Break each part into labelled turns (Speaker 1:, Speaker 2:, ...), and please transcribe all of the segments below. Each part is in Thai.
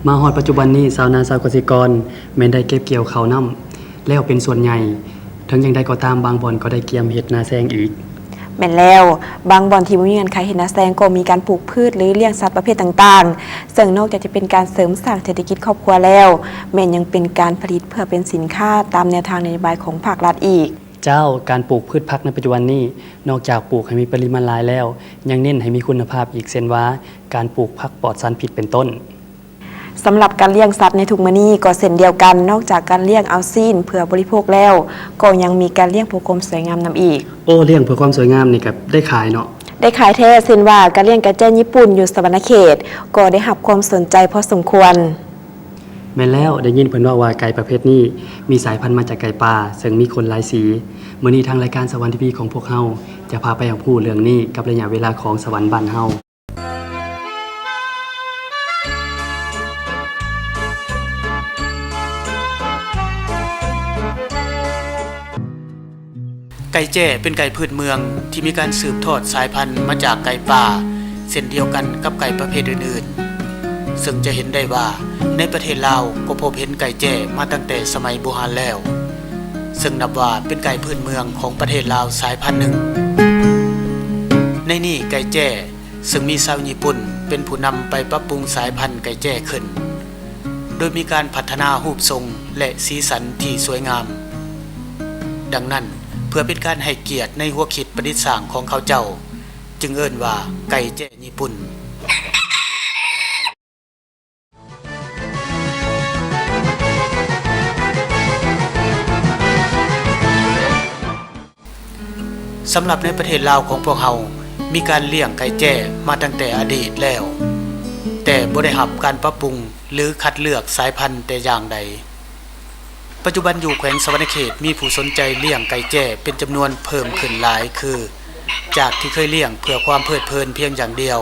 Speaker 1: มาฮอดปัจจุบันนี้ชาวนาชาวเกษตรกรแม้นได้เก็บเกี่ยวข้าวน้ำแล้วเป็นส่วนใหญ่ถึงยังได้ก็ตามบางบ่อนก็ได้เกียมเฮ็ดนาแซงอีก
Speaker 2: แม่นแล้วบางบ่อนที่บ่มีเงินขายเฮ็ดนาแซงก็มีการปลูกพืชหรือเลี้ยงสัตว์ประเภทต่างๆซึ่งนอกจากจะเป็นการเสริมสร้างเศรษฐกิจครอบครัวแล้วแม่นยังเป็นการผลิตเพื่อเป็นสินค้าตามแนวทางนโยบายของภาครัฐอีก
Speaker 1: เจ้าการปลูกพืชผักในปัจจุบันนี้นอกจากปลูกให้มีปริมาณหลายแล้วยังเน้นให้มีคุณภาพอีกเช่นว่าการปลูกผักปลอดสารพิษเป็นต้น
Speaker 2: สำหรับการเลี้ยงสัตว์ในทุกมื้อนี้ก็เช่นเดียวกันนอกจากการเลี้ยงเอาซีนเพื่อบริโภคแล้วก็ยังมีการเลี้ยงเพื่อความสวยงามนำอีก
Speaker 1: เลี้ยงเพื่อความสวยงามนี่ก็ได้ขายเนาะ
Speaker 2: ได้ขายแท้เช่นว่าการเลี้ยงกระแจ้ญี่ปุ่นอยู่สวรรณเขตก็ได้รับความสนใจพอสมควร
Speaker 1: แม่นแล้วได้ยินเพิ่นว่าไก่ประเภทนี้มีสายพันธุ์มาจากไก่ป่าซึ่งมีขนหลายสีมื้อนี้ทางรายการสวรรค์ทีวีของพวกเฮาจะพาไปยังผู้เรื่องนี้กับระยะเวลาของสวรรค์บ้านเฮา
Speaker 3: ไก่แจ้เป็นไก่พื้นเมืองที่มีการสืบทอดสายพันธุ์มาจากไก่ป่าเช่นเดียวกันกับไก่ประเภทอื่นๆซึ่งจะเห็นได้ว่าในประเทศลาวก็พบเห็นไก่แจ้มาตั้งแต่สมัยโบราณแล้วซึ่งนับว่าเป็นไก่พื้นเมืองของประเทศลาวสายพันธุ์หนึ่งในนี้ไก่แจ้ซึ่งมีชาวญี่ปุ่นเป็นผู้นำไปปรับปรุงสายพันธุ์ไก่แจ้ขึ้นโดยมีการพัฒนารูปทรงและสีสันที่สวยงามดังนั้นเพื่อเป็นการให้เกียรติในหัวคิดประดิษฐ์สร้างของเขาเจ้าจึงเอิ้นว่าไก่แจ้ญี่ปุ่นสำหรับในประเทศลาวของพวกเรามีการเลี้ยงไก่แจ้มาตั้งแต่อดีตแล้วแต่บ่ได้รับการปรับปรุงหรือคัดเลือกสายพันธุ์แต่อย่างใดปัจจุบันอยู่แขวงสวรรณเขตมีผู้สนใจเลี้ยงไก่แจ้เป็นจำนวนเพิ่มขึ้นหลายคือจากที่เคยเลี้ยงเพื่อความเพลิดเพลินเพียงอย่างเดียว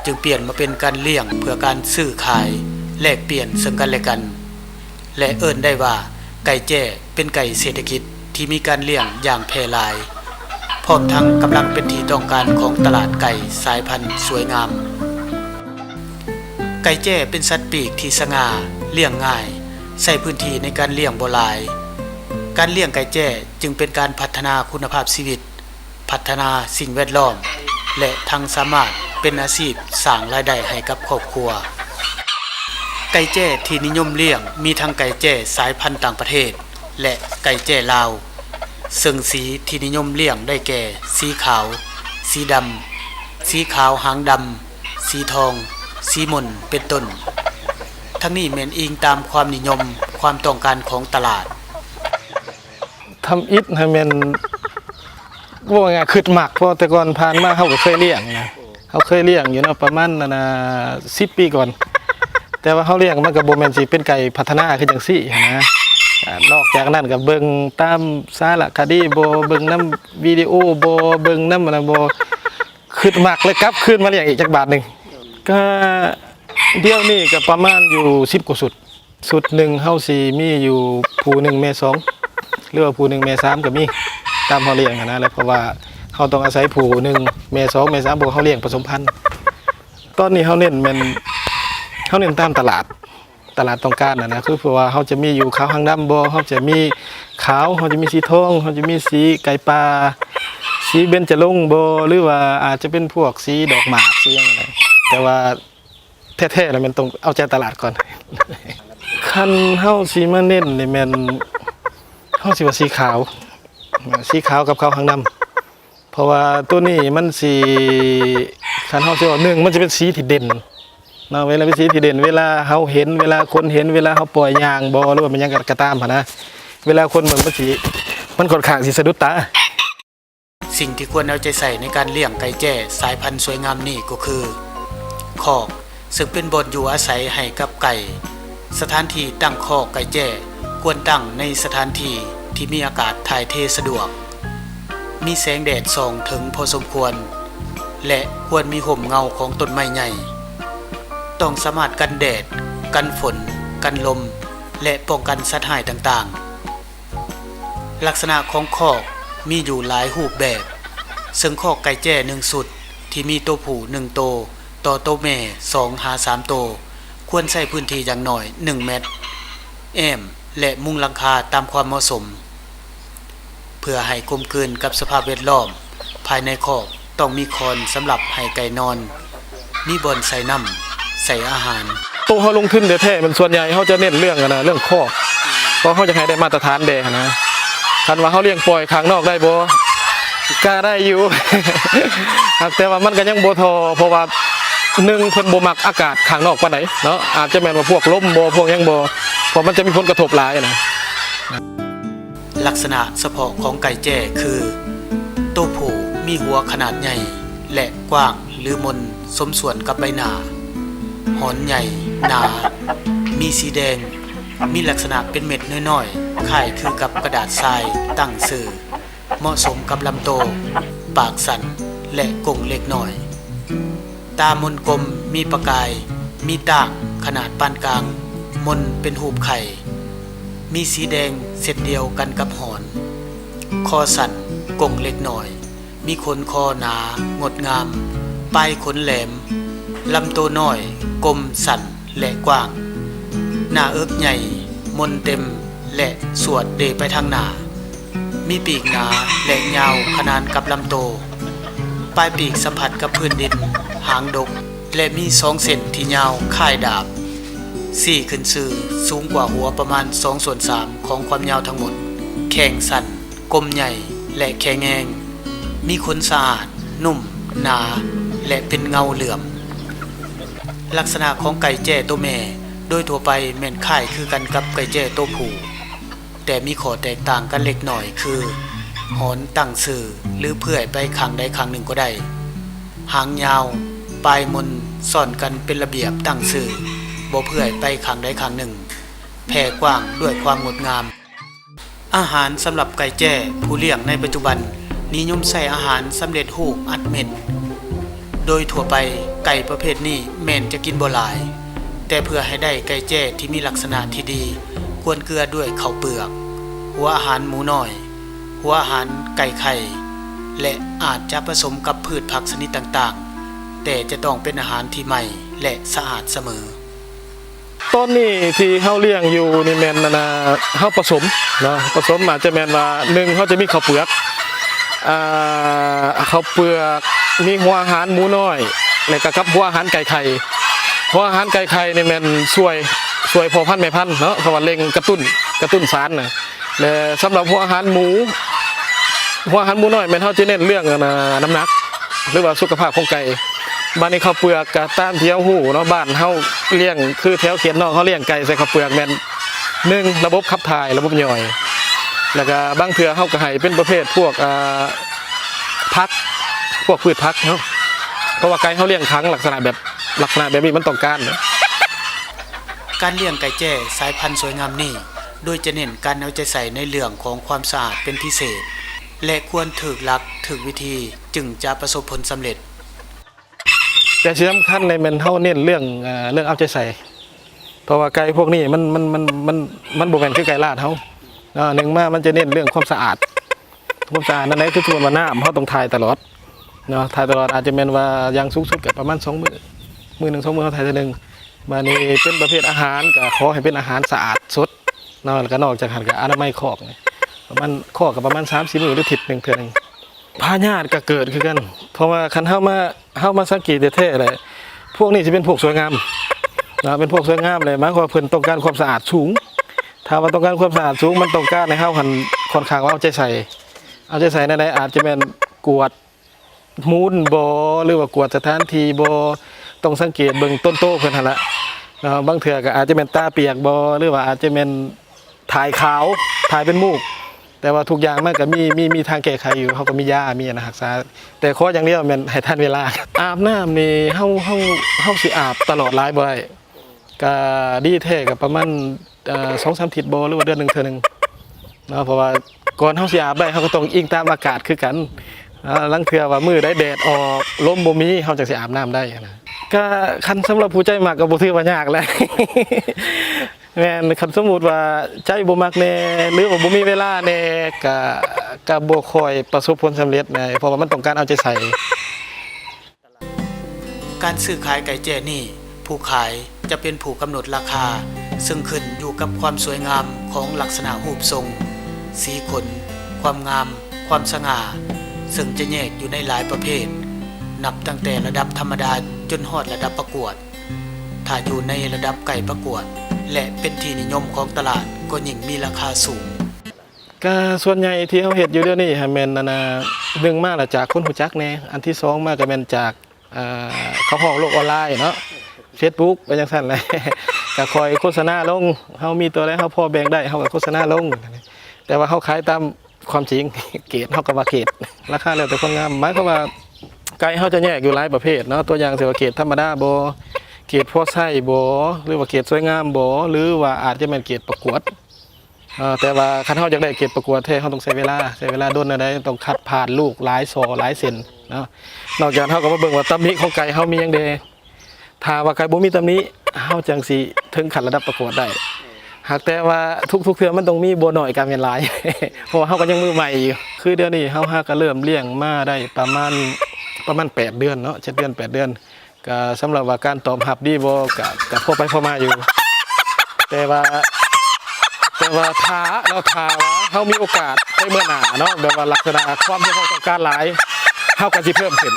Speaker 3: จึงเปลี่ยนมาเป็นการเลี้ยงเพื่อการซื้อขายแลกเปลี่ยนซึ่งกันและกันและเอิ้นได้ว่าไก่แจ้เป็นไก่เศรษฐกิจที่มีการเลี้ยงอย่างแพร่หลายพร้อมทั้งกำลังเป็นที่ต้องการของตลาดไก่สายพันธุ์สวยงามไก่แจ้เป็นสัตว์ปีกที่สง่าเลี้ยงง่ายใช้พื้นที่ในการเลี้ยงบ่หลายการเลี้ยงไก่แจ้จึงเป็นการพัฒนาคุณภาพชีวิตพัฒนาสิ่งแวดล้อมและทั้งสามารถเป็นอาชีพสร้างรายได้ให้กับครอบครัวไก่แจ้ที่นิยมเลี้ยงมีทั้งไก่แจ้สายพันธุ์ต่างประเทศและไก่แจ้ลาวซึ่งสีที่นิยมเลี้ยงได้แก่สีขาวสีดำสีขาวหางดำสีทองสีม่นเป็นต้นทั้งนี้แม่นอิงตามความนิยมความต้องการของตลาด
Speaker 4: ทำอิฐให้แม่นว่าไงขึ้นหมักเพราะแต่ก่อนผ่านมาเขาก็เคยเลี้ยงนะเขาเคยเลี้ยงอยู่เนาะประมาณ10 ปีก่อนแต่ว่าเขาเลี้ยงมันก็บ่แม่นสิเป็นไก่พัฒนาคือจังซี่นะนอกจากนั้นก็เบิ่งตามสารคดีบ่เบิ่งนำวิดีโอบ่เบิ่งนำอะไรบ่ขึ้นหมักเลยกลับคืนมาเลี้ยงอีกจักบาทนึงก็เดี๋ยวนี้ก็ประมาณอยู่10กว่าสุดหนึ่งเฮาสิมีอยู่ผู้หนึ่งแม่สองหรือว่าผู้หนึ่งแม่สามก็มีตามเฮาเลี้ยงนะแล้วเพราะว่าเฮาต้องอาศัยผู้หนึ่งแม่สองแม่สามบ่เฮาเลี้ยงผสมพันธุ์ตอนนี้เฮาเน้นตามตลาดต้องการนะคือเพราะว่าเฮาจะมีอยู่ขาวหางดำบ่เฮาจะมีขาวเฮาจะมีสีทองเฮาจะมีสีไก่ป่าสีเบญจรงค์บ่หรือว่าอาจจะเป็นพวกสีดอกหมากสีอย่างไรแต่ว่าแท้ๆแล้วมันต้องเอาใจตลาดก่อนคันเฮาสิมาเน้นนี่แม่นเฮาสิว่าสีขาวกับขาวหางดำเพราะว่าตัวนี้มันสิคันเฮาสิว่า1มันจะเป็นสีที่เด่นเนาะเวลาเป็นสีที่เด่นเวลาเฮาเห็นเวลาคนเห็นเวลาเฮาปล่อยยางบ่หรือว่ามันยังกระตามหั่นนะเวลาคนเบิ่งมันค่อนข้างสิสะดุดตา
Speaker 3: สิ่งที่ควรเอาใจใส่ในการเลี้ยงไก่แจ้สายพันธุ์สวยงามนี่ก็คือคอกซึ่งเป็นบ่อนอยู่อาศัยให้กับไก่สถานที่ตั้งคอกไก่แจ้ควรตั้งในสถานที่ที่มีอากาศถ่ายเทสะดวกมีแสงแดดส่องถึงพอสมควรและควรมีห่มเงาของต้นไม้ใหญ่ต้องสามารถกันแดดกันฝนกันลมและป้องกันสัตว์ร้ายต่างๆลักษณะของคอกมีอยู่หลายรูปแบบซึ่งคอกไก่แจ้1สุดที่มีตัวผู้1ตัวต่อตัวแม่2 หา 3ตัว ควรใช้พื้นที่อย่างน้อย1เมตรแอมและมุงหลังคาตามความเหมาะสมเพื่อให้กลมกลืนกับสภาพแวดล้อมภายในคอกต้องมีคอนสำหรับให้ไก่นอนมีบ่อนใส่น้ำใส่อาหาร
Speaker 4: ตัวเฮาลงทุนแท้ๆมันส่วนใหญ่เฮาจะเน้นเรื่องเรื่องคอกเพราะเฮาจะให้ได้มาตรฐานแดนะคันว่าเฮาเลี้ยงปล่อยข้างนอกได้บ่ก็ได้อยู่ ครับแต่ว่ามันก็ยังบ่ทอเพราะว่า1เพิ่นบ่มักอากาศข้างนอกปานใดเนาะอาจจะแม่นว่าพวกลมบ่พวกหยังบ่เพราะมันจะมีผลกระทบหลายนะ
Speaker 3: ลักษณะเฉพาะของไก่แจ้คือตัวผู้มีหัวขนาดใหญ่และกว้างหรือมนสมส่วนกับใบหน้าหอนใหญ่หนามีสีแดงมีลักษณะเป็นเม็ดน้อยๆคล้ายคือกับกระดาษทรายตั้งซื่อเหมาะสมกับลำโตปากสันและกรงเล็กน้อยตามนกลมมีประกายมีต่างขนาดปานกลางมนเป็นหูปไข่มีสีแดงเส้นเดียวกันกับหอนคอสันกรงเล็กน้อยมีขนคอหนางดงามปลายขนแหลมลำตัวน้อยกลมสันและกว้างหน้าเอิกใหญ่มนเต็มและสวดเดไปทางหน้ามีปีกหนาและยาวขนานกับลำโตปลายปีกสัมผัสกับพื้นดินหางดกและมี2 เส้นที่ยาวคล้ายดาบ4 ขึ้นซื่อสูงกว่าหัวประมาณ2/3ของความยาวทั้งหมดแข้งสั้นกลมใหญ่และแข็งแรงมีขนสะอาดนุ่มหนาและเป็นเงาเหลื่อมลักษณะของไก่แจ้ตัวแม่โดยทั่วไปแม่นคล้ายคือกันกับไก่แจ้ตัวผู้แต่มีข้อแตกต่างกันเล็กน้อยคือหอนตั้งซื่อหรือเพื่อยไปข้างใดข้างหนึ่งก็ได้หางยาวปลายมนซ่อนกันเป็นระเบียบตั้งซื่อบ่เพื่อยไปข้างใดข้างหนึ่งแผ่กว้างด้วยความงดงามอาหารสำหรับไก่แจ้ผู้เลี้ยงในปัจจุบันนิยมใส่อาหารสำเร็จรูปอัดเม็ดโดยทั่วไปไก่ประเภทนี้แม่นจะกินบ่หลายแต่เพื่อให้ได้ไก่แจ้ที่มีลักษณะที่ดีควรเกลือด้วยข้าวเปลือกหัวอาหารหมูน้อยหัวอาหารไก่ไข่และอาจจะผสมกับพืชผักชนิดต่างๆแต่จะต้องเป็นอาหารที่ใหม่และสะอาดเสมอ
Speaker 4: ตอนนี้ที่เฮาเลี้ยงอยู่นี่แม่นเฮาผสมนะผสมอาจจะแม่นว่า1เฮาจะมีข้าวเปลือกข้าวเปลือกมีหัวอาหารหมูน้อยแล้วก็กับหัวอาหารไก่ไข่หัวอาหารไก่ไข่นี่แม่นช่วยพอพันธุ์แม่พันธุ์เนาะเพราะว่าเร่งกระตุ้นสารน่ะและสำหรับหัวอาหารหมูน้อยแม่นเฮาจะเน้นเรื่องน้ำหนักหรือว่าสุขภาพของไก่บ้านนี้ข้าวเปลือกก็ตามที่เฮาฮู้เนาะบ้านเฮาเลี้ยงคือแถวเขียนนอกเฮาเลี้ยงไก่ใส่ข้าวเปลือกแม่น1ระบบขับถ่ายระบบย่อยแล้วก็บางเทื่อเฮาก็ให้เป็นประเภทพวกผักพวกพืชผักเนาะเพราะว่าไก่เฮาเลี้ยงครั้งลักษณะแบบนี้มันต้องการเนาะ
Speaker 3: การเลี้ยงไก่แจ้สายพันธุ์สวยงามนี่โดยจะเน้นการเอาใจใส่ในเรื่องของความสะอาดเป็นพิเศษและควรถูกหลักถูกวิธีจึงจะประสบผลสำเร็จ
Speaker 4: แต่ที่สำคัญในมันเฮาเน้นเรื่องเอาใจใส่เพราะว่าไก่พวกนี้มันบ่แม่นคือไก่ลาดเฮา1มามันจะเน้นเรื่องความสะอาดนั่นแหละคือว่าน้ำเฮาต้องถ่ายตลอดเนาะถ่ายตลอดอาจจะแม่นว่าอย่างสูงสุดก็ประมาณ2 มื้อ1 2 มื้อเฮาถ่ายเทื่อนึงมานี่เป็นประเภทอาหารก็ขอให้เป็นอาหารสะอาดสดเนาะแล้วก็นอกจากนั้นก็อนามัยคอกประมาณคอกก็ประมาณ3-4 มื้อหรืออาทิตย์นึงเทื่อนึงพาญาติก็เกิดคือกันเพราะว่าคันเฮามาสังเกตแท้ๆเลยพวกนี้สิเป็นพวกสวยงามนะเป็นพวกสวยงามเลยหมายความว่าเพิ่นต้องการความสะอาดสูงถ้าว่าต้องการความสะอาดสูงมันต้องการให้เฮาค่อนข้างเอาใจใส่นั่นแหละอาจจะเป็นกวดมูลบ่หรือว่ากวดสถานที่บ่ต้องสังเกตเบิ่งต้นโตเพิ่นหั่นละบางเทื่อก็อาจจะเป็นตาเปียกบ่หรือว่าอาจจะเป็นถ่ายขาวถ่ายเป็นมูกแต่ว่าทุกอย่างมันก็มีทางแก้ไขอยู่เขาก็มียามีนะรักษาแต่ขออย่างเดียวแม่นให้ทันเวลาอาบน้ำนี่เฮาสิอาบตลอดหลายบ่ได้ก็ดีแท้ก็ประมาณ2-3 อาทิตย์บ่หรือว่าเดือนนึงเทื่อนึงเนาะเพราะว่าก่อนเฮาสิอาบได้เฮาก็ต้องอิงตามอากาศคือกันลังเทื่อว่ามื้อใดแดดออกลมบ่มีเฮาจังสิอาบน้ำได้นะก็คันสำหรับผู้ใจมักก็บ่ถือว่ายากแล้ว แม่นคันสมมุติว่าใจบ่มักแน่หรือว่าบ่มีเวลาแน่ก็บ่ค่อยประสบผลสำเร็จแน่เพราะว่ามันต้องการเอาใจใส่
Speaker 3: การซื้อขายไก่แจ้นี่ผู้ขาย จะเป็นผู้กำหนดราคาซึ่งขึ้นอยู่กับความสวยงามของลักษณะรูปทรงสีขนความงามความสง่าซึ่งจะแยกอยู่ในหลายประเภทนับตั้งแต่ระดับธรรมดาจนฮอดระดับประกวดถ้าอยู่ในระดับไก่ประกวดและเป็นที่นิยมของตลาดก็ยิ่งมีราคาสูง
Speaker 4: ก็ส่วนใหญ่ที่เฮาเฮ็ดอยู่เดี๋ยวนี้แม่นหนึ่งมาละจากคนรู้จักแน่อันที่สองมาก็แม่นจากเขาห้องโลกออนไลน์เนาะ Facebook ไปจังซั่นแหละ ก็คอยโฆษณาลงเฮามีตัวใดเฮาพอแบ่งได้เฮาก็โฆษณาลงแต่ว่าเฮาขายตามความจริง เกรดเฮาก็ว่าเกรดราคาแล้วแต่คนงามหมายความว่าไก่เฮาจะแยกอยู่หลายประเภทเนาะตัวอย่างสิว่าเกรดธรรมดาบ่เกรดพอไส้บ่หรือว่าเกรดสวยงามบ่หรือว่าอาจจะเป็นเกรดประกวดแต่ว่าคันเฮาอยากได้เกรดประกวดแท้เฮาต้องใช้เวลาโดนอันใดต้องคัดผ่านลูกหลายซอหลายเส้นเนาะนอกจากเฮาก็มาเบิ่งว่าตำหนิของไก่เฮามีหยังแดถ้าว่าไก่บ่มีตำหนิเฮาจังสิถึงขั้นระดับประกวดได้หากแต่ว่าทุกเทื่อมันต้องมีบ่น้อยการเป็นหลาย เพราะว่าเฮาก็ยังมือใหม่อยู่คือเดี๋ยวนี้เฮาก็เริ่มเลี้ยงมาได้ประมาณ8เดือนเนาะ7เดือน8เดือนก็สำหรับว่าการตอบรับดีบ่ก็พอไปพอมาอยู่แต่ว่าถ้าว่าเฮามีโอกาสไปเมื่อหน้าเนาะแบบว่าลักษณะความที่เฮาต้องการหลายเฮาก็สิเพิ่มขึ้น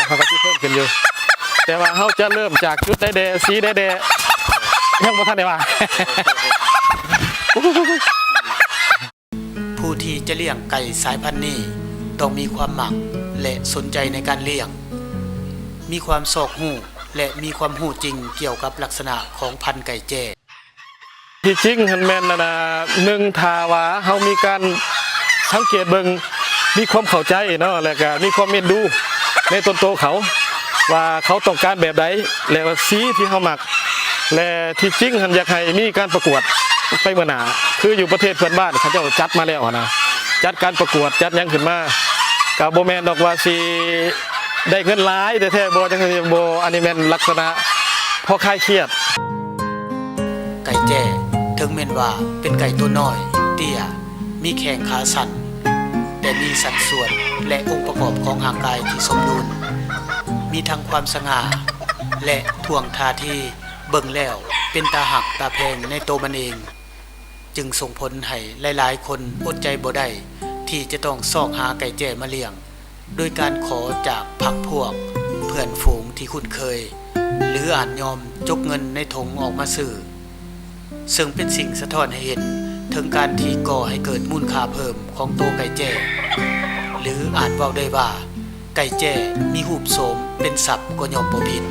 Speaker 4: เฮาก็สิเพิ่มขึ้นอยู่แต่ว่าเฮาจะเริ่มจากจุดใดๆสีใดๆยังบ่ทันได้ว่า
Speaker 3: ผู้ที่จะเลี้ยงไก่สายพันธุ์นี้ต้องมีความหมักและสนใจในการเลี้ยงมีความซอกหูและมีความหูจริงเกี่ยวกับลักษณะของพันธุ์ไก่แจ้
Speaker 4: ที่จริงหันแม่นนะหนึ่งทาว่าเฮามีการสังเกตเบิ่งมีความเข้าใจเนาะแล้วก็มีความเมตดูในต้นโตเขาว่าเขาต้องการแบบใดแล้วสีที่เฮามักและที่จริงหันอยากให้มีการประกวดไปเมื่อหน้าคืออยู่ประเทศเพื่อนบ้านเขาเจ้าจัดมาแล้วนะจัดการประกวดจัดหยังขึ้นมาก็บ่แม่นดอกว่าสิได้เงินหลายแต่แท้บ่จังซี่บ่อันนี้แม่นลักษณะพอคลายเครียด
Speaker 3: ไก่แจ้ถึงแม้นว่าเป็นไก่ตัวน้อยเตี้ยมีแข้งขาสั้นแต่มีสัดส่วนและองค์ประกอบของร่างกายที่สมดุลมีทั้งความสง่าและท่วงท่าทีเบิ่งแล้วเป็นตาหักตาแพงในตัวมันเองจึงส่งผลให้หลายๆคนอดใจบ่ได้ที่จะต้องซอกหาไก่แจ้มาเลี้ยงโดยการขอจากพรรคพวกเพื่อนฝูงที่คุ้นเคยหรืออาจยอมจกเงินในถุงออกมาซื้อซึ่งเป็นสิ่งสะท้อนให้เห็นถึงการที่ก่อให้เกิดมูลค่าเพิ่มของตัวไก่แจ้หรืออาจเว้าได้ว่าไก่แจ้มีรูปโสมเป็นศัพท์ก็ย่อมบ่ผิด